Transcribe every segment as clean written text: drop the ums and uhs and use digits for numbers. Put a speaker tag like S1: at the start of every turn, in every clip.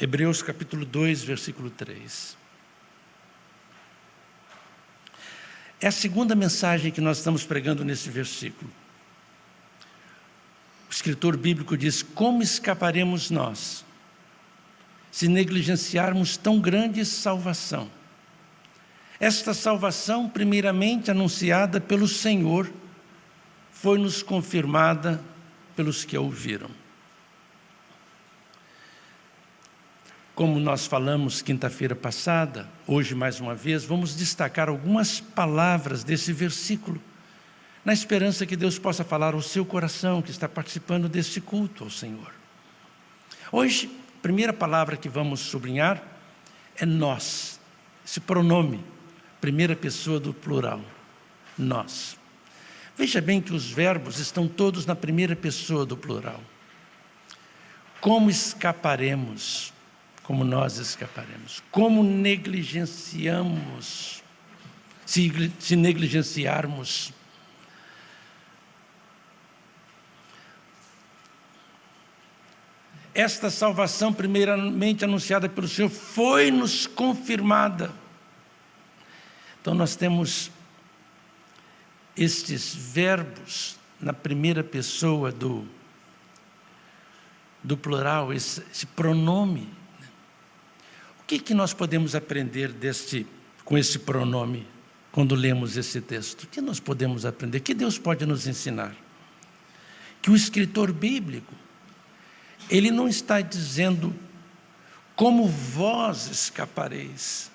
S1: Hebreus capítulo 2, versículo 3. É a segunda mensagem que nós estamos pregando nesse versículo. O escritor bíblico diz: como escaparemos nós se negligenciarmos tão grande salvação? Esta salvação, primeiramente anunciada pelo Senhor, foi-nos confirmada pelos que a ouviram. Como nós falamos quinta-feira passada, hoje mais uma vez, vamos destacar algumas palavras desse versículo, na esperança que Deus possa falar ao seu coração, que está participando desse culto ao Senhor. Hoje, a primeira palavra que vamos sublinhar é nós, esse pronome, primeira pessoa do plural, nós. Veja bem que os verbos estão todos na primeira pessoa do plural. Como escaparemos? Como nós escaparemos? Como negligenciamos? Se negligenciarmos? Esta salvação, primeiramente anunciada pelo Senhor, foi-nos confirmada. Então nós temos estes verbos na primeira pessoa do plural, esse pronome. O que nós podemos aprender com esse pronome quando lemos esse texto? O que nós podemos aprender? O que Deus pode nos ensinar? Que o escritor bíblico, ele não está dizendo como vós escapareis.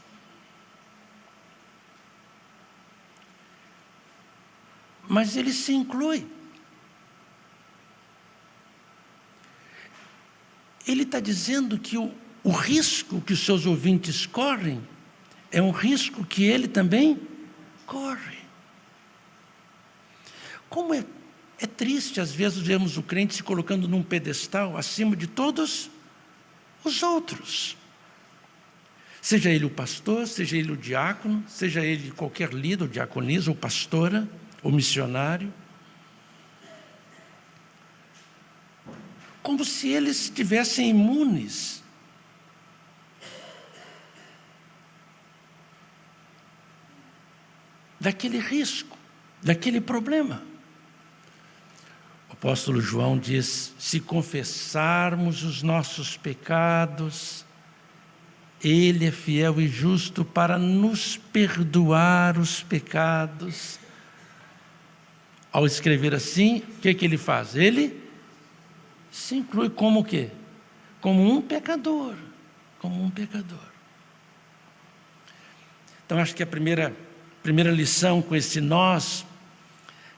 S1: Mas ele se inclui. Ele está dizendo que o risco que os seus ouvintes correm é um risco que ele também corre. Como é triste, às vezes, vermos o crente se colocando num pedestal acima de todos os outros. Seja ele o pastor, seja ele o diácono, seja ele qualquer líder, ou diaconisa, ou pastora, ou missionário. Como se eles estivessem imunes daquele risco, daquele problema. O apóstolo João diz: se confessarmos os nossos pecados, Ele é fiel e justo para nos perdoar os pecados. Ao escrever assim, o que ele faz? Ele se inclui como o quê? Como um pecador. Como um pecador. Então, acho que a primeira lição com esse nós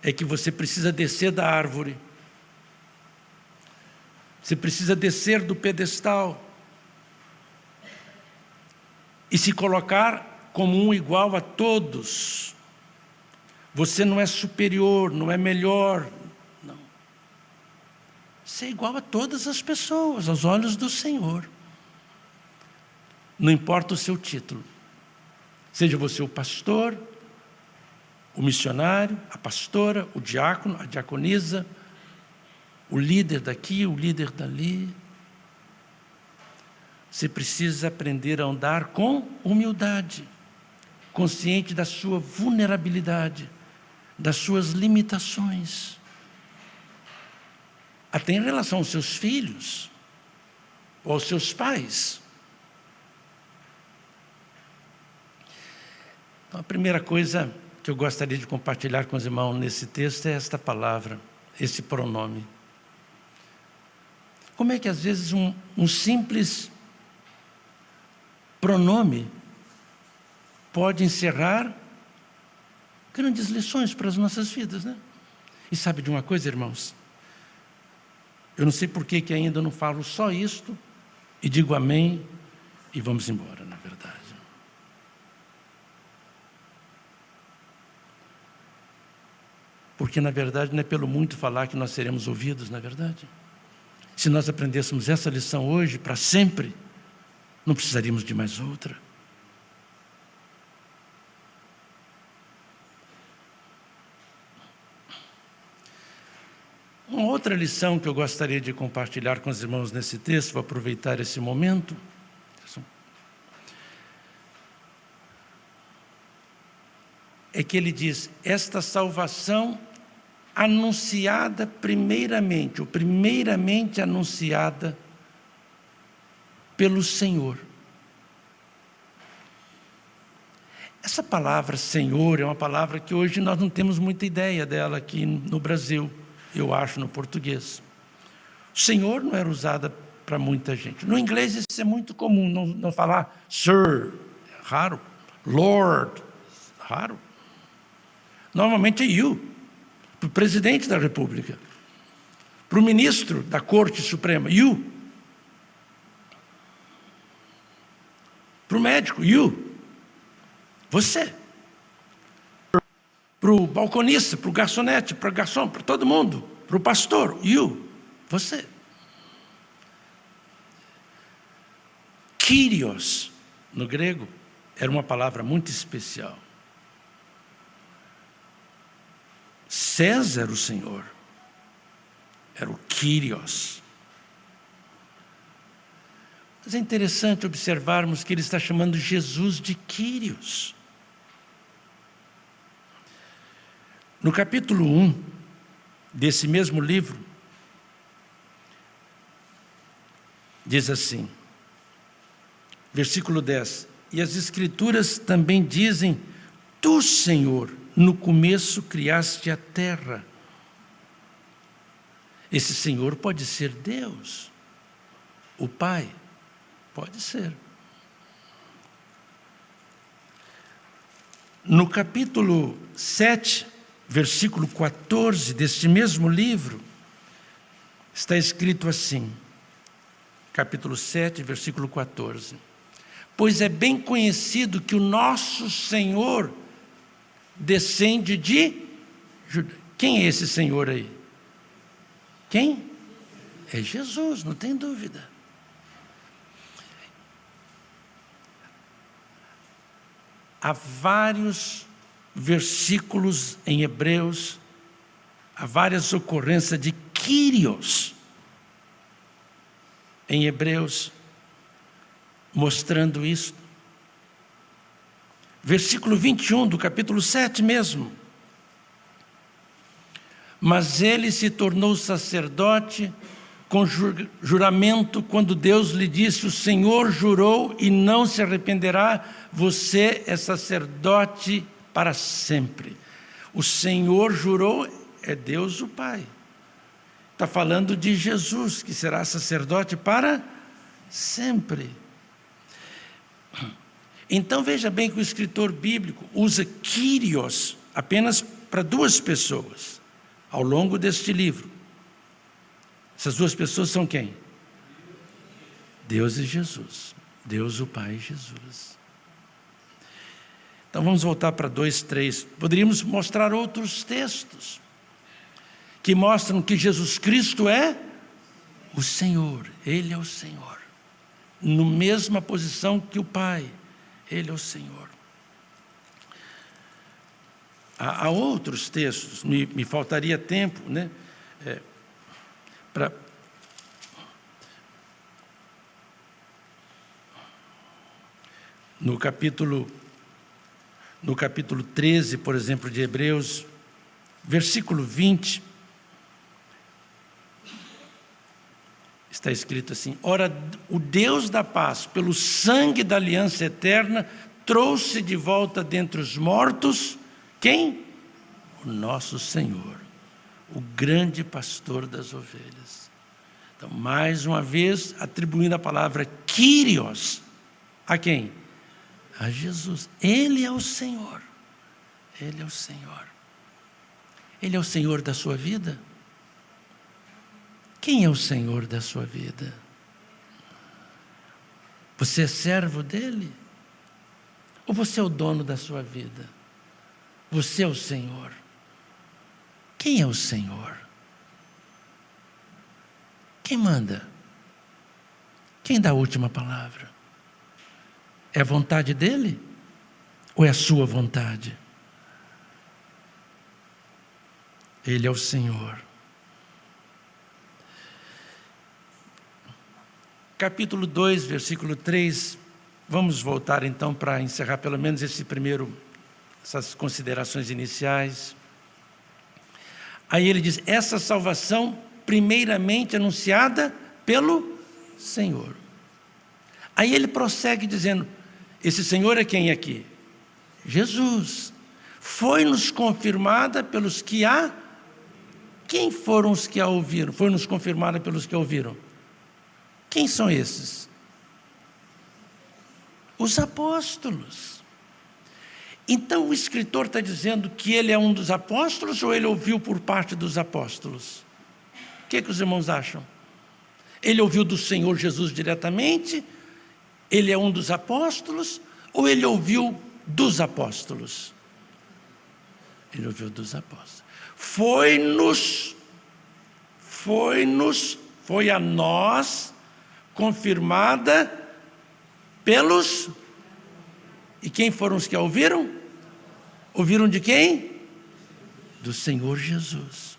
S1: é que você precisa descer da árvore. Você precisa descer do pedestal e se colocar como um igual a todos. Você não é superior, não é melhor, não. Você é igual a todas as pessoas, aos olhos do Senhor. Não importa o seu título. Seja você o pastor, o missionário, a pastora, o diácono, a diaconisa, o líder daqui, o líder dali. Você precisa aprender a andar com humildade, consciente da sua vulnerabilidade, das suas limitações, até em relação aos seus filhos, ou aos seus pais. Então, a primeira coisa que eu gostaria de compartilhar com os irmãos nesse texto é esta palavra, esse pronome. Como é que às vezes um simples pronome pode encerrar grandes lições para as nossas vidas, né? E sabe de uma coisa, irmãos? Eu não sei por que ainda não falo só isto e digo amém e vamos embora, na verdade. Porque, na verdade, não é pelo muito falar que nós seremos ouvidos, na verdade. Se nós aprendêssemos essa lição hoje, para sempre, não precisaríamos de mais outra. Uma outra lição que eu gostaria de compartilhar com os irmãos nesse texto, vou aproveitar esse momento, é que ele diz: esta salvação anunciada primeiramente, ou primeiramente anunciada pelo Senhor. Essa palavra Senhor é uma palavra que hoje nós não temos muita ideia dela aqui no Brasil, eu acho, no português. Senhor não era usada para muita gente. No inglês isso é muito comum, não falar Sir, raro. Lord, raro. Normalmente é you, para o presidente da República, para o ministro da Corte Suprema, you. Para o médico, you. Você. Para o balconista, para o garçonete, para o garçom, para todo mundo. Para o pastor, you. Você. Kyrios, no grego, era uma palavra muito especial. César, o Senhor, era o Kyrios. Mas é interessante observarmos que ele está chamando Jesus de Kyrios. No capítulo 1 desse mesmo livro, diz assim, versículo 10: e as Escrituras também dizem: tu, Senhor, no começo criaste a terra. Esse Senhor pode ser Deus, o Pai, pode ser. No capítulo 7, versículo 14 deste mesmo livro, está escrito assim, capítulo 7, versículo 14: pois é bem conhecido que o nosso Senhor descende de Judá. Quem é esse Senhor aí? Quem? É Jesus, não tem dúvida. Há vários versículos em Hebreus, há várias ocorrências de Kyrios em Hebreus, mostrando isso. Versículo 21 do capítulo 7 mesmo. Mas ele se tornou sacerdote com juramento quando Deus lhe disse: o Senhor jurou e não se arrependerá, você é sacerdote para sempre. O Senhor jurou, é Deus o Pai. Está falando de Jesus, que será sacerdote para sempre. Então veja bem que o escritor bíblico usa Kyrios apenas para duas pessoas ao longo deste livro. Essas duas pessoas são quem? Deus e Jesus. Deus o Pai e Jesus. Então vamos voltar para 2:3. Poderíamos mostrar outros textos que mostram que Jesus Cristo é o Senhor. Ele é o Senhor. Na mesma posição que o Pai. Ele é o Senhor. Há outros textos, me faltaria tempo, né? No capítulo 13, por exemplo, de Hebreus, versículo 20, está escrito assim: ora, o Deus da paz, pelo sangue da aliança eterna, trouxe de volta dentre os mortos, quem? O nosso Senhor, o grande pastor das ovelhas. Então, mais uma vez, atribuindo a palavra Kyrios, a quem? A Jesus. Ele é o Senhor. Ele é o Senhor. Ele é o Senhor da sua vida? Quem é o Senhor da sua vida? Você é servo dele? Ou você é o dono da sua vida? Você é o Senhor. Quem é o Senhor? Quem manda? Quem dá a última palavra? É a vontade dele? Ou é a sua vontade? Ele é o Senhor. Capítulo 2, versículo 3. Vamos voltar então para encerrar pelo menos esse primeiro essas considerações iniciais. Aí ele diz, essa salvação primeiramente anunciada pelo Senhor. Aí ele prossegue dizendo, esse Senhor é quem aqui? Jesus. Foi-nos confirmada pelos que a... Quem foram os que a ouviram? Foi-nos confirmada pelos que a ouviram. Quem são esses? Os apóstolos. Então o escritor está dizendo que ele é um dos apóstolos ou ele ouviu por parte dos apóstolos? O que os irmãos acham? Ele ouviu do Senhor Jesus diretamente? Ele é um dos apóstolos? Ou ele ouviu dos apóstolos? Ele ouviu dos apóstolos. Foi a nós confirmada pelos... E quem foram os que a ouviram? Ouviram de quem? Do Senhor Jesus.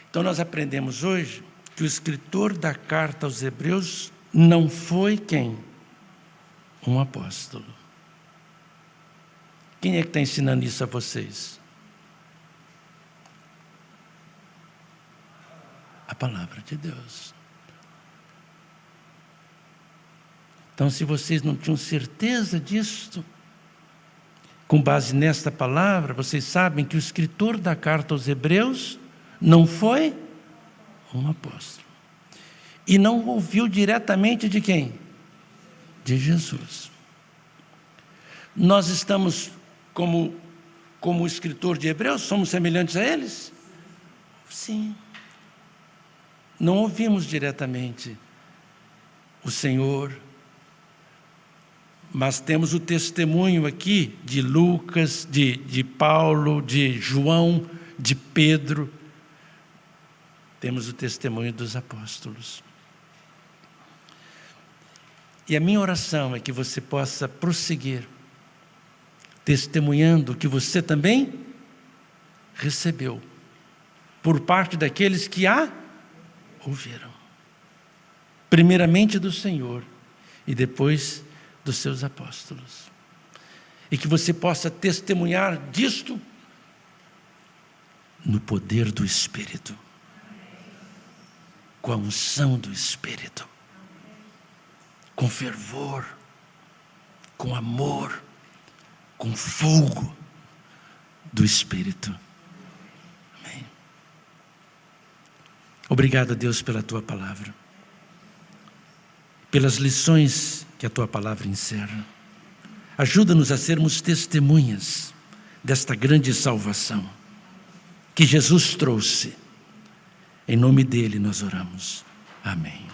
S1: Então nós aprendemos hoje que o escritor da carta aos Hebreus não foi quem? Um apóstolo. Quem é que está ensinando isso a vocês? A palavra de Deus. Então, se vocês não tinham certeza disso, com base nesta palavra, vocês sabem que o escritor da carta aos Hebreus não foi um apóstolo. E não ouviu diretamente de quem? De Jesus. Nós estamos, como o escritor de Hebreus, somos semelhantes a eles? Sim. Não ouvimos diretamente o Senhor, mas temos o testemunho aqui de Lucas, de Paulo, de João, de Pedro. Temos o testemunho dos apóstolos. E a minha oração é que você possa prosseguir, testemunhando que você também recebeu, por parte daqueles que a ouviram. Primeiramente do Senhor e depois dos seus apóstolos. E que você possa testemunhar disto no poder do Espírito, com a unção do Espírito, com fervor, com amor, com fogo do Espírito. Amém. Obrigado a Deus pela Tua palavra, pelas lições que a Tua palavra encerra. Ajuda-nos a sermos testemunhas desta grande salvação que Jesus trouxe. Em nome dele nós oramos. Amém.